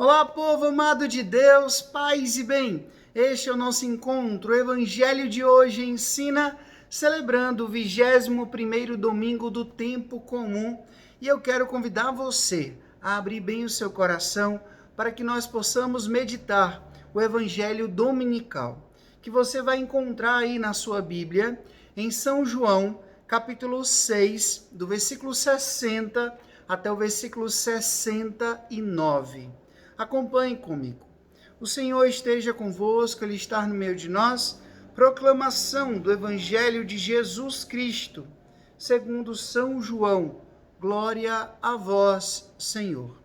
Olá, povo amado de Deus, paz e bem. Este é o nosso encontro. O evangelho de hoje ensina, celebrando o 21º domingo do tempo comum. E eu quero convidar você a abrir bem o seu coração para que nós possamos meditar o evangelho dominical, que você vai encontrar aí na sua Bíblia, em São João, capítulo 6, do versículo 60 até o versículo 69. Acompanhe comigo. O Senhor esteja convosco, Ele está no meio de nós. Proclamação do Evangelho de Jesus Cristo, segundo São João. Glória a vós, Senhor.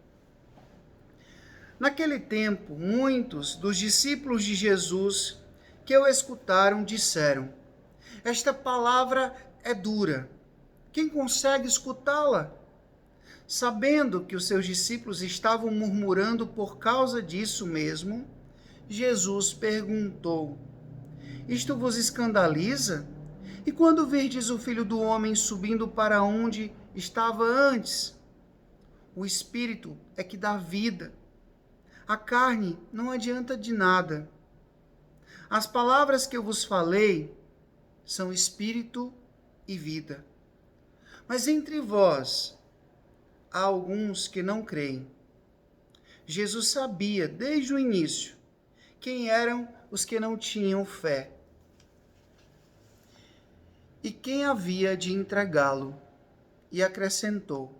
Naquele tempo, muitos dos discípulos de Jesus que o escutaram disseram: esta palavra é dura. Quem consegue escutá-la? Sabendo que os seus discípulos estavam murmurando por causa disso mesmo, Jesus perguntou: isto vos escandaliza? E quando virdes o Filho do Homem subindo para onde estava antes? O Espírito é que dá vida. A carne não adianta de nada. As palavras que eu vos falei são Espírito e vida. Mas entre vós há alguns que não creem. Jesus sabia, desde o início, quem eram os que não tinham fé e quem havia de entregá-lo, e acrescentou: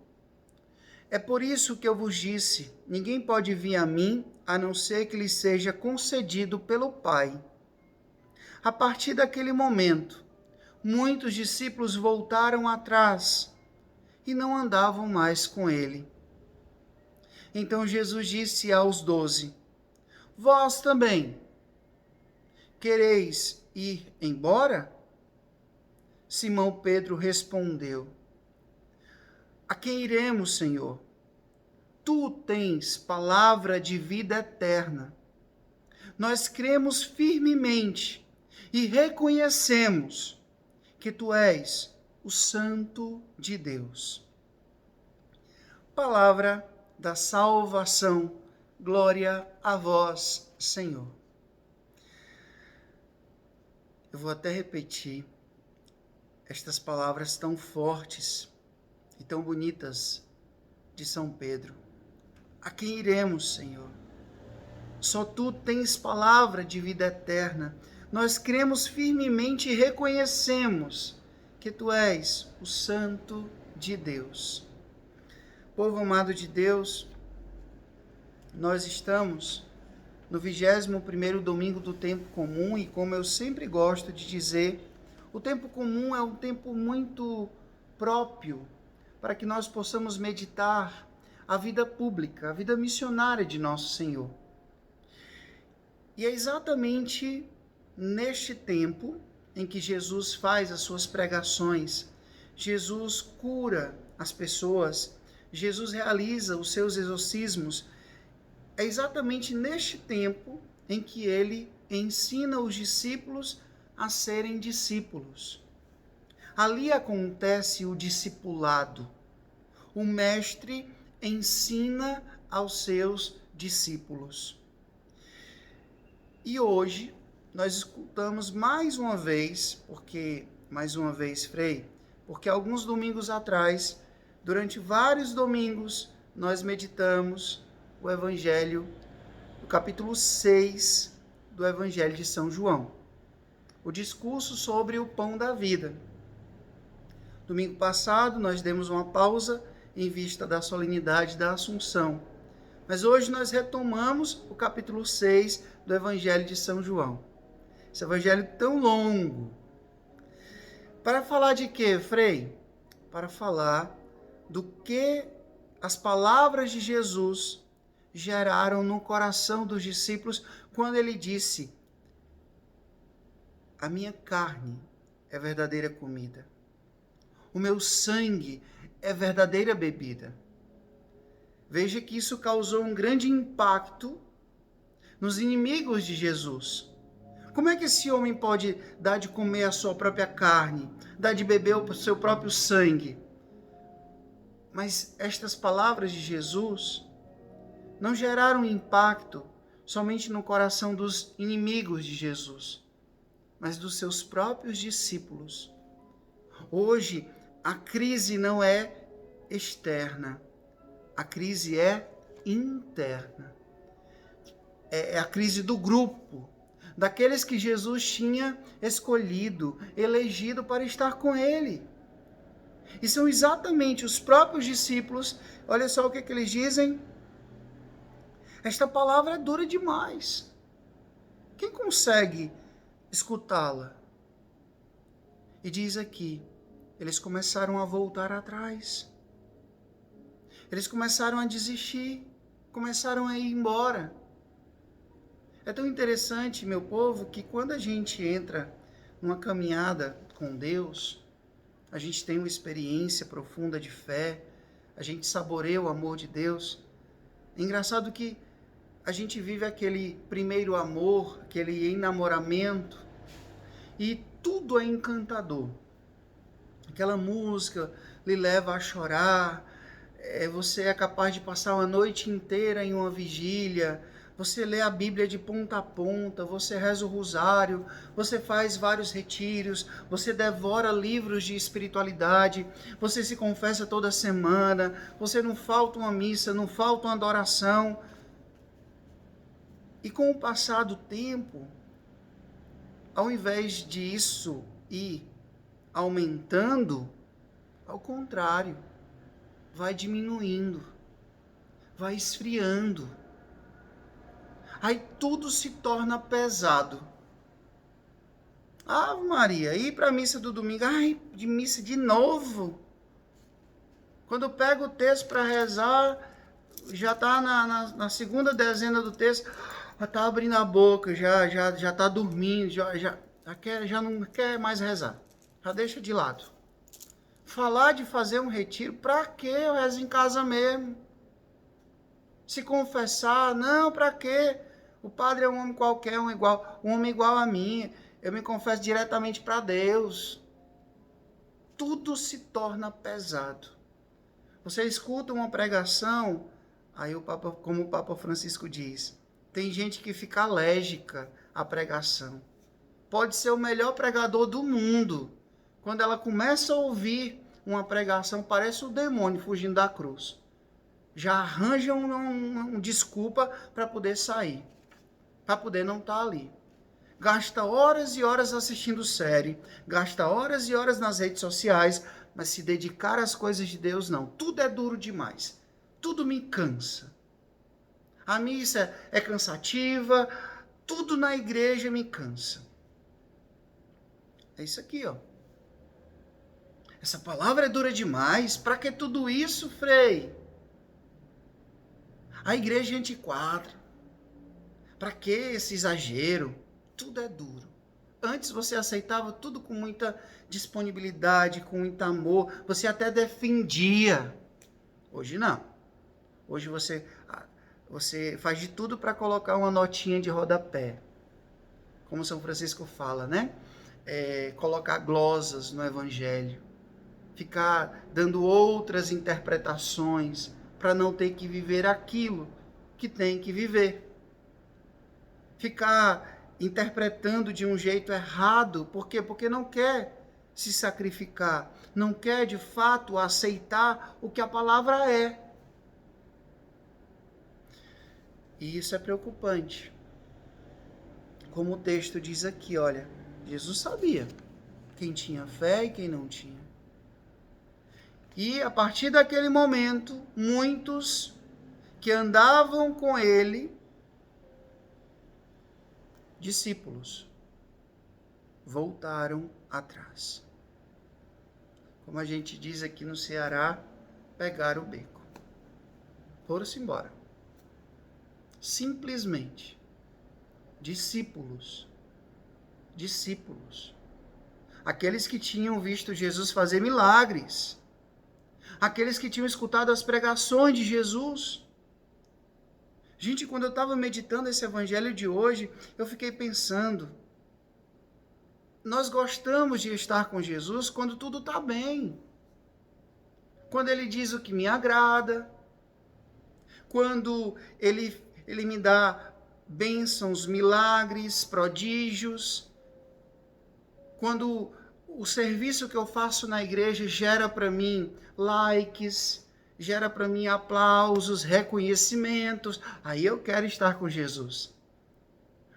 é por isso que eu vos disse, ninguém pode vir a mim, a não ser que lhe seja concedido pelo Pai. A partir daquele momento, muitos discípulos voltaram atrás e não andavam mais com ele. Então Jesus disse aos 12: vós também quereis ir embora? Simão Pedro respondeu: a quem iremos, Senhor? Tu tens palavra de vida eterna. Nós cremos firmemente e reconhecemos que tu és o Santo de Deus. Palavra da salvação. Glória a vós, Senhor. Eu vou até repetir estas palavras tão fortes e tão bonitas de São Pedro. A quem iremos, Senhor? Só tu tens palavra de vida eterna. Nós cremos firmemente e reconhecemos que tu és o Santo de Deus. Povo amado de Deus, nós estamos no 21º domingo do tempo comum e, como eu sempre gosto de dizer, o tempo comum é um tempo muito próprio para que nós possamos meditar a vida pública, a vida missionária de nosso Senhor. E é exatamente neste tempo em que Jesus faz as suas pregações, Jesus cura as pessoas, Jesus realiza os seus exorcismos. É exatamente neste tempo em que ele ensina os discípulos a serem discípulos. Ali acontece o discipulado. O mestre ensina aos seus discípulos. E hoje nós escutamos mais uma vez, Frei, porque alguns domingos atrás, durante vários domingos, nós meditamos o Evangelho, o capítulo 6 do Evangelho de São João. O discurso sobre o pão da vida. Domingo passado, nós demos uma pausa em vista da solenidade da Assunção. Mas hoje nós retomamos o capítulo 6 do Evangelho de São João. Esse evangelho tão longo. Para falar de quê, Frei? Para falar do que as palavras de Jesus geraram no coração dos discípulos quando ele disse: a minha carne é verdadeira comida. O meu sangue é verdadeira bebida. Veja que isso causou um grande impacto nos inimigos de Jesus. Como é que esse homem pode dar de comer a sua própria carne, dar de beber o seu próprio sangue? Mas estas palavras de Jesus não geraram impacto somente no coração dos inimigos de Jesus, mas dos seus próprios discípulos. Hoje, a crise não é externa, a crise é interna. É a crise do grupo, daqueles que Jesus tinha escolhido, elegido para estar com ele. E são exatamente os próprios discípulos, olha só o que eles dizem. Esta palavra é dura demais. Quem consegue escutá-la? E diz aqui, eles começaram a voltar atrás. Eles começaram a desistir, começaram a ir embora. É tão interessante, meu povo, que quando a gente entra numa caminhada com Deus, a gente tem uma experiência profunda de fé, a gente saboreia o amor de Deus. É engraçado que a gente vive aquele primeiro amor, aquele enamoramento, e tudo é encantador. Aquela música lhe leva a chorar, você é capaz de passar uma noite inteira em uma vigília, você lê a Bíblia de ponta a ponta, você reza o rosário, você faz vários retiros, você devora livros de espiritualidade, você se confessa toda semana, você não falta uma missa, não falta uma adoração. E com o passar do tempo, ao invés disso ir aumentando, ao contrário, vai diminuindo, vai esfriando. Aí tudo se torna pesado. Ave Maria, ir para a missa do domingo, de missa de novo. Quando eu pego o texto para rezar, já está na segunda dezena do texto, já está abrindo a boca, já está dormindo, já não quer mais rezar. Já deixa de lado. Falar de fazer um retiro, para quê? Eu rezo em casa mesmo. Se confessar, não, para quê? O padre é um homem qualquer, um homem igual a mim. Eu me confesso diretamente para Deus. Tudo se torna pesado. Você escuta uma pregação, aí como o Papa Francisco diz, tem gente que fica alérgica à pregação. Pode ser o melhor pregador do mundo. Quando ela começa a ouvir uma pregação, parece o demônio fugindo da cruz. Já arranja uma desculpa para poder sair, para poder não estar ali. Gasta horas e horas assistindo série, gasta horas e horas nas redes sociais, mas se dedicar às coisas de Deus, não. Tudo é duro demais. Tudo me cansa. A missa é cansativa, tudo na igreja me cansa. É isso aqui, ó. Essa palavra é dura demais. Para que tudo isso, Frei? A igreja é antiquada. Para que esse exagero? Tudo é duro. Antes você aceitava tudo com muita disponibilidade, com muito amor. Você até defendia. Hoje não. Hoje você faz de tudo para colocar uma notinha de rodapé. Como São Francisco fala, né? Colocar glosas no evangelho. Ficar dando outras interpretações para não ter que viver aquilo que tem que viver. Ficar interpretando de um jeito errado. Por quê? Porque não quer se sacrificar. Não quer, de fato, aceitar o que a palavra é. E isso é preocupante. Como o texto diz aqui, olha, Jesus sabia quem tinha fé e quem não tinha. E a partir daquele momento, muitos que andavam com ele, discípulos, voltaram atrás. Como a gente diz aqui no Ceará, pegaram o beco. Foram-se embora. Simplesmente. Discípulos. Aqueles que tinham visto Jesus fazer milagres. Aqueles que tinham escutado as pregações de Jesus. Gente, quando eu estava meditando esse evangelho de hoje, eu fiquei pensando, nós gostamos de estar com Jesus quando tudo está bem. Quando ele diz o que me agrada. quando Ele me dá bênçãos, milagres, prodígios, quando o serviço que eu faço na igreja gera para mim likes, gera para mim aplausos, reconhecimentos, aí eu quero estar com Jesus.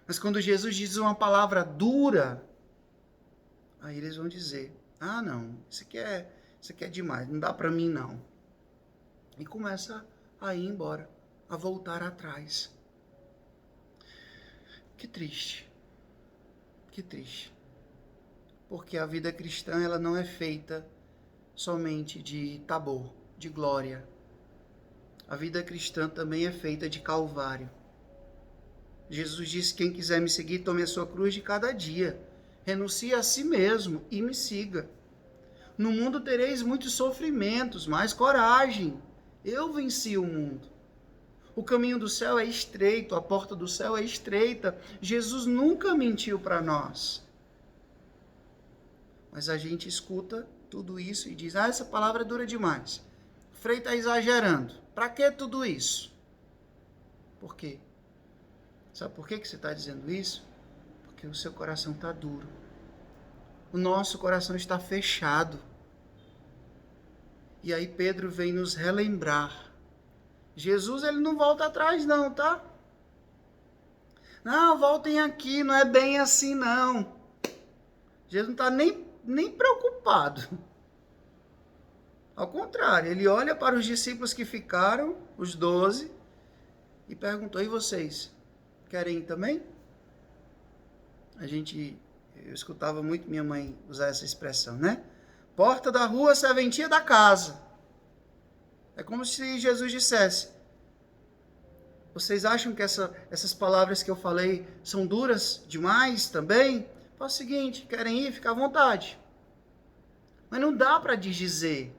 Mas quando Jesus diz uma palavra dura, aí eles vão dizer, não, isso aqui é demais, não dá para mim não. E começa a ir embora, a voltar atrás. Que triste, que triste. Porque a vida cristã, ela não é feita somente de tabor, de glória. A vida cristã também é feita de calvário. Jesus disse, quem quiser me seguir, tome a sua cruz de cada dia. Renuncie a si mesmo e me siga. No mundo tereis muitos sofrimentos, mas coragem. Eu venci o mundo. O caminho do céu é estreito, a porta do céu é estreita. Jesus nunca mentiu para nós. Mas a gente escuta tudo isso e diz, essa palavra é dura demais. O Frei está exagerando. Para que tudo isso? Por quê? Sabe por que você está dizendo isso? Porque o seu coração está duro. O nosso coração está fechado. E aí Pedro vem nos relembrar. Jesus, ele não volta atrás não, tá? Não, voltem aqui, não é bem assim não. Jesus não está nem preocupado. Ao contrário, ele olha para os discípulos que ficaram, os 12, e perguntou, e vocês, querem ir também? Eu escutava muito minha mãe usar essa expressão, né? Porta da rua, serventia da casa. É como se Jesus dissesse, vocês acham que essas palavras que eu falei são duras demais também? Faz o seguinte, querem ir? Fica à vontade. Mas não dá para dizer.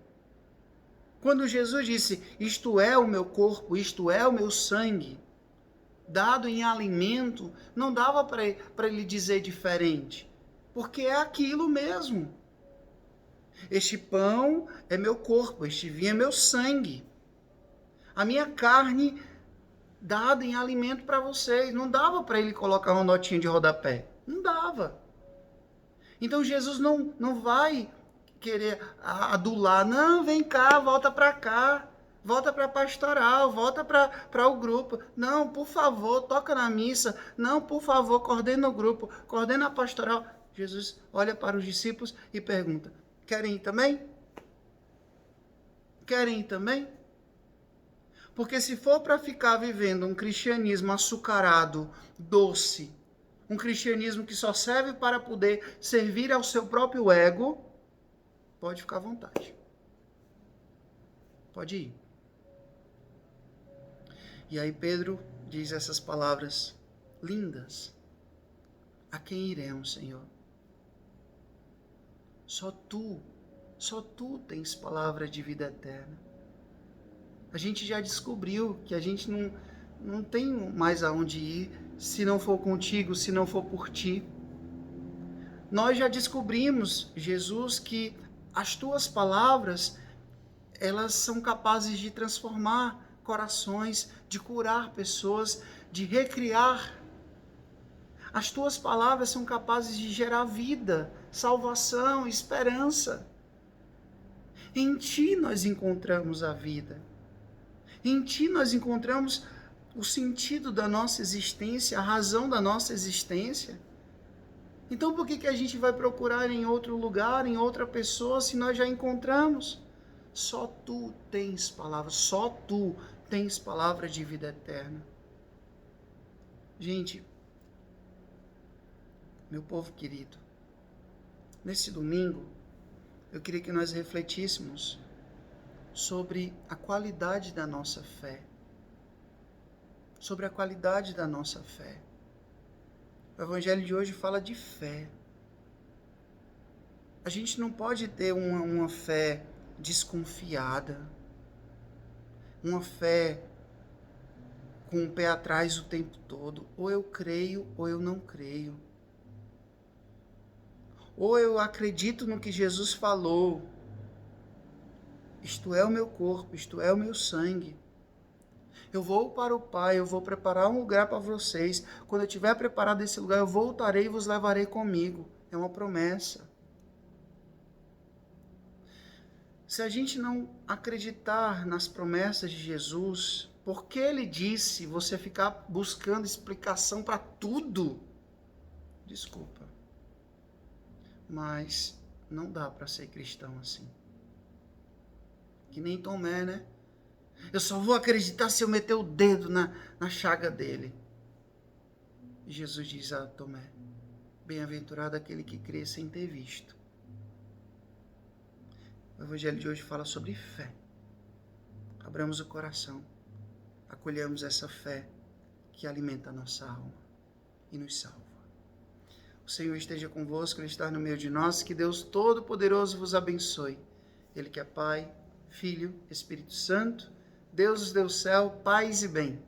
Quando Jesus disse, isto é o meu corpo, isto é o meu sangue, dado em alimento, não dava para ele dizer diferente. Porque é aquilo mesmo. Este pão é meu corpo, este vinho é meu sangue. A minha carne dada em alimento para vocês. Não dava para ele colocar uma notinha de rodapé. Não dava. Então Jesus não vai querer adular. Não, vem cá, volta para cá. Volta para a pastoral, volta para o grupo. Não, por favor, toca na missa. Não, por favor, coordena o grupo, coordena a pastoral. Jesus olha para os discípulos e pergunta, querem ir também? Querem ir também? Porque se for para ficar vivendo um cristianismo açucarado, doce, um cristianismo que só serve para poder servir ao seu próprio ego, pode ficar à vontade. Pode ir. E aí Pedro diz essas palavras lindas. A quem iremos, Senhor? Só tu tens palavra de vida eterna. A gente já descobriu que a gente não tem mais aonde ir se não for contigo, se não for por ti. Nós já descobrimos, Jesus, que as tuas palavras, elas são capazes de transformar corações, de curar pessoas, de recriar. As tuas palavras são capazes de gerar vida, salvação, esperança. Em ti nós encontramos a vida. Em ti nós encontramos o sentido da nossa existência, a razão da nossa existência. Então por que a gente vai procurar em outro lugar, em outra pessoa, se nós já encontramos? Só tu tens palavra, só tu tens palavra de vida eterna. Gente, meu povo querido, nesse domingo, eu queria que nós refletíssemos sobre a qualidade da nossa fé. Sobre a qualidade da nossa fé. O Evangelho de hoje fala de fé. A gente não pode ter uma fé desconfiada, uma fé com o pé atrás o tempo todo. Ou eu creio ou eu não creio. Ou eu acredito no que Jesus falou. Isto é o meu corpo, isto é o meu sangue. Eu vou para o Pai, eu vou preparar um lugar para vocês. Quando eu tiver preparado esse lugar, eu voltarei e vos levarei comigo. É uma promessa. Se a gente não acreditar nas promessas de Jesus, porque ele disse você ficar buscando explicação para tudo? Desculpa. Mas não dá para ser cristão assim. Que nem Tomé, né? Eu só vou acreditar se eu meter o dedo na chaga dele. E Jesus diz a Tomé: bem-aventurado aquele que crê sem ter visto. O evangelho de hoje fala sobre fé. Abramos o coração, acolhamos essa fé que alimenta a nossa alma e nos salva. O Senhor esteja convosco, Ele está no meio de nós, que Deus Todo-Poderoso vos abençoe. Ele que é Pai, Filho, Espírito Santo, Deus do céu, paz e bem.